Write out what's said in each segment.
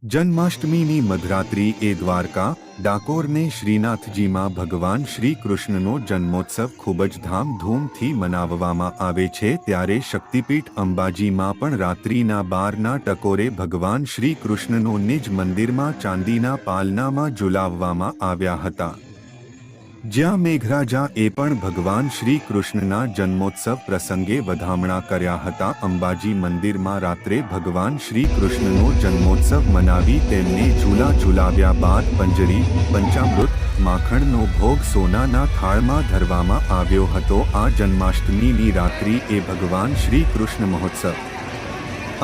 જન્માષ્ટમીની મધરાત્રિ એ દ્વારકા ડાકોરને શ્રીનાથજીમાં ભગવાન શ્રી કૃષ્ણનો જન્મોત્સવ ખૂબ જ ધામધૂમથી મનાવવામાં આવે છે। ત્યારે શક્તિપીઠ અંબાજીમાં પણ રાત્રિના 12ના ટકોરે ભગવાન શ્રી કૃષ્ણનો નિજ મંદિરમાં ચાંદીના પાલનામાં ઝુલાવવામાં આવ્યા હતા, જ્યાં મેઘરાજાએ પણ ભગવાન શ્રી કૃષ્ણના જન્મોત્સવ પ્રસંગે વધામણા કર્યા હતા। અંબાજી મંદિરમાં રાત્રે ભગવાન શ્રી કૃષ્ણનો જન્મોત્સવ મનાવી તેમને ઝૂલા ઝુલાવ્યા બાદ પંજરી, પંચામૃત, માખણનો ભોગ સોનાના થાળમાં ધરવામાં આવ્યો હતો। આ જન્માષ્ટમીની રાત્રિ એ ભગવાન શ્રી કૃષ્ણ મહોત્સવ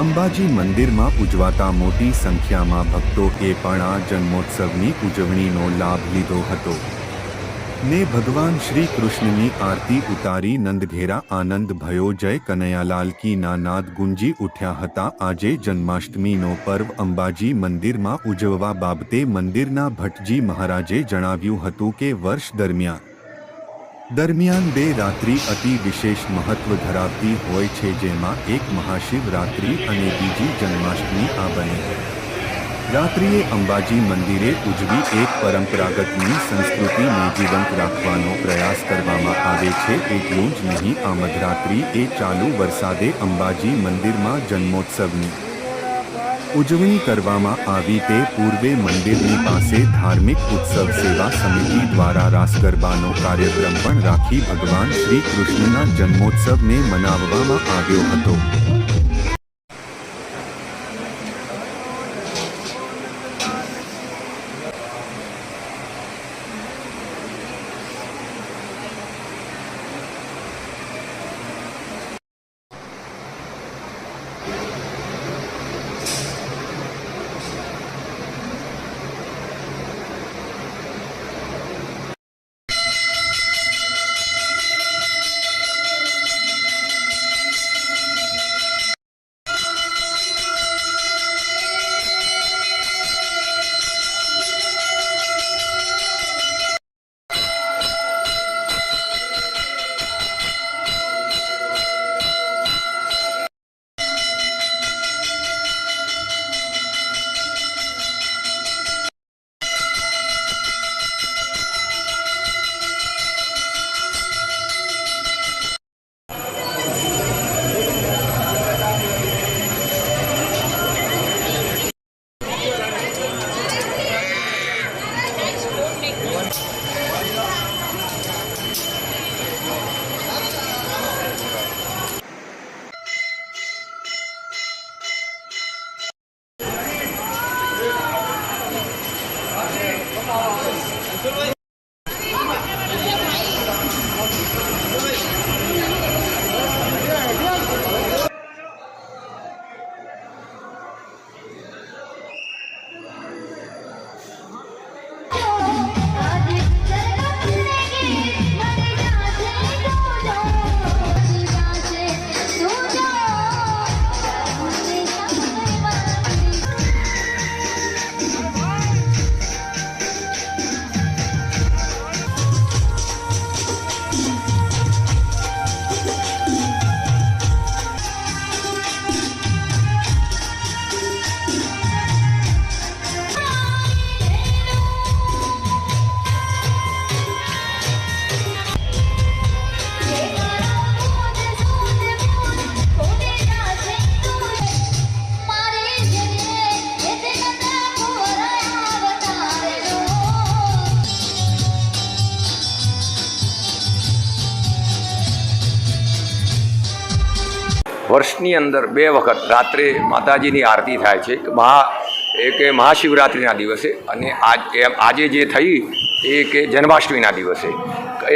અંબાજી મંદિરમાં ઉજવાતા મોટી સંખ્યામાં ભક્તોએ પણ આ જન્મોત્સવની ઉજવણીનો લાભ લીધો હતો ને ભગવાન શ્રી કૃષ્ણની આરતી ઉતારી નંદઘેરા આનંદ ભયો જય કનૈયાલાલ કી ના નાદ ગુંજી ઉઠ્યા હતા। આજે જન્માષ્ટમીનો પર્વ અંબાજી મંદિરમાં ઉજવવા બાબતે મંદિરના ભટ્ટજી મહારાજે જણાવ્યું હતું કે વર્ષ દરમિયાન બે રાત્રિ અતિ વિશેષ મહત્વ ધરાવતી હોય છે, જેમાં એક મહાશિવરાત્રિ અને બીજી જન્માષ્ટમી આ બંને રાત્રિએ અંબાજી મંદિરે ઉજવી એક પરંપરાગતની સંસ્કૃતિને જીવંત રાખવાનો પ્રયાસ કરવામાં આવે છે। એટલું જ નહીં, આ મધરાત્રિ એ ચાલુ વરસાદે અંબાજી મંદિરમાં જન્મોત્સવની ઉજવણી કરવામાં આવી તે પૂર્વે મંદિરની પાસે ધાર્મિક ઉત્સવ સેવા સમિતિ દ્વારા રાસ ગરબાનો કાર્યક્રમ પણ રાખી ભગવાન શ્રી કૃષ્ણના જન્મોત્સવને મનાવવામાં આવ્યો હતો। વર્ષની અંદર બે વખત રાત્રે માતાજીની આરતી થાય છે કે મહાશિવરાત્રિના દિવસે અને આજે જે થઈ એ કે જન્માષ્ટમીના દિવસે,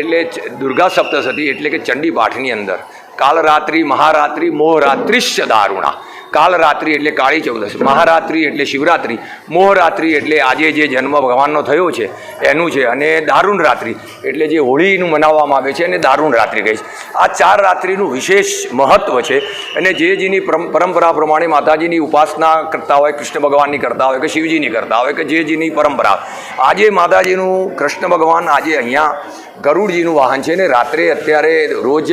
એટલે દુર્ગા સપ્તશતી એટલે કે ચંડી પાઠની અંદર કાલરાત્રિ મહારાત્રિ મોહરાત્રિશ્ચ દારુણા, કાલરાત્રિ એટલે કાળી ચૌદશ, મહારાત્રિ એટલે શિવરાત્રિ, મોહરાત્રિ એટલે આજે જે જન્મ ભગવાનનો થયો છે એનું છે, અને દારૂણ રાત્રિ એટલે જે હોળીનું મનાવવામાં આવે છે અને દારૂણ રાત્રિ કહે છે। આ ચાર રાત્રિનું વિશેષ મહત્ત્વ છે અને જે જેની પરંપરા પ્રમાણે માતાજીની ઉપાસના કરતા હોય, કૃષ્ણ ભગવાનની કરતા હોય કે શિવજીની કરતા હોય કે જે જેની પરંપરા, આજે માતાજીનું કૃષ્ણ ભગવાન આજે અહીંયા ગરુડજીનું વાહન છે ને રાત્રે અત્યારે રોજ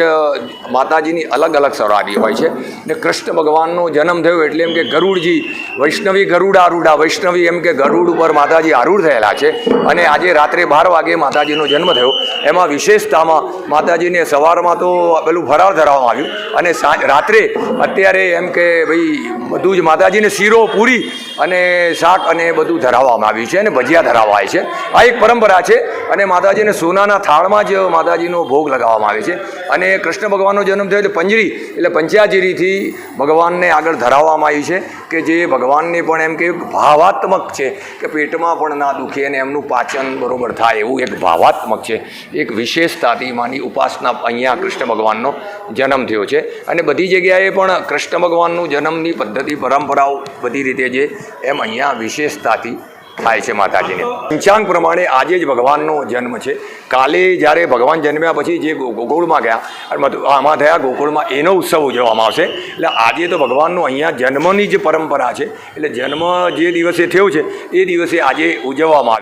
માતાજીની અલગ અલગ સવારી હોય છે ને કૃષ્ણ ભગવાનનો જન્મ થયો એટલે એમ કે ગરુડજી વૈષ્ણવી ગરુડારૂઢા વૈષ્ણવી એમ કે ગરુડ ઉપર માતાજી આરૂઢ થયેલા છે અને આજે રાત્રે 12 વાગે માતાજીનો જન્મ થયો. એમાં વિશેષતામાં માતાજીને સવારમાં તો પેલું ફરાળ ધરાવવામાં આવ્યું અને રાત્રે અત્યારે એમ કે ભાઈ બધું જ માતાજીને શીરો પૂરી અને શાક અને બધું ધરાવવામાં આવ્યું છે અને ભજીયા ધરાવાય છે. આ એક પરંપરા છે અને માતાજીને સોનાના થાળમાં જ માતાજીનો ભોગ લગાવવામાં આવે છે અને કૃષ્ણ ભગવાનનો જન્મ થયો એટલે પંજરી એટલે પંચાજીરીથી ભગવાનને આગળ ધરાવવામાં આવી છે કે જે ભગવાનને પણ એમ કે ભાવાત્મક છે કે પેટમાં પણ ના દુખે અને એમનું પાચન બરોબર થાય એવું એક ભાવાત્મક છે. એક વિશેષતાથી માની ઉપાસના અહીંયા કૃષ્ણ ભગવાનનો જન્મ થયો છે અને બધી જગ્યાએ પણ કૃષ્ણ ભગવાનનું જન્મની પદ્ધતિ પરંપરાઓ બધી રીતે જે એમ અહીંયા વિશેષતાથી થાય છે માતાજીને. પંચાંગ પ્રમાણે આજે જ ભગવાનનો જન્મ છે. કાલે જ્યારે ભગવાન જન્મ્યા પછી જે ગોકુળમાં ગયા અને આમાં થયા ગોકુળમાં એનો ઉત્સવ ઉજવવામાં આવશે. એટલે આજે તો ભગવાનનો અહીંયા જન્મની જ પરંપરા છે એટલે જન્મ જે દિવસે થયો છે એ દિવસે આજે ઉજવવામાં આવે.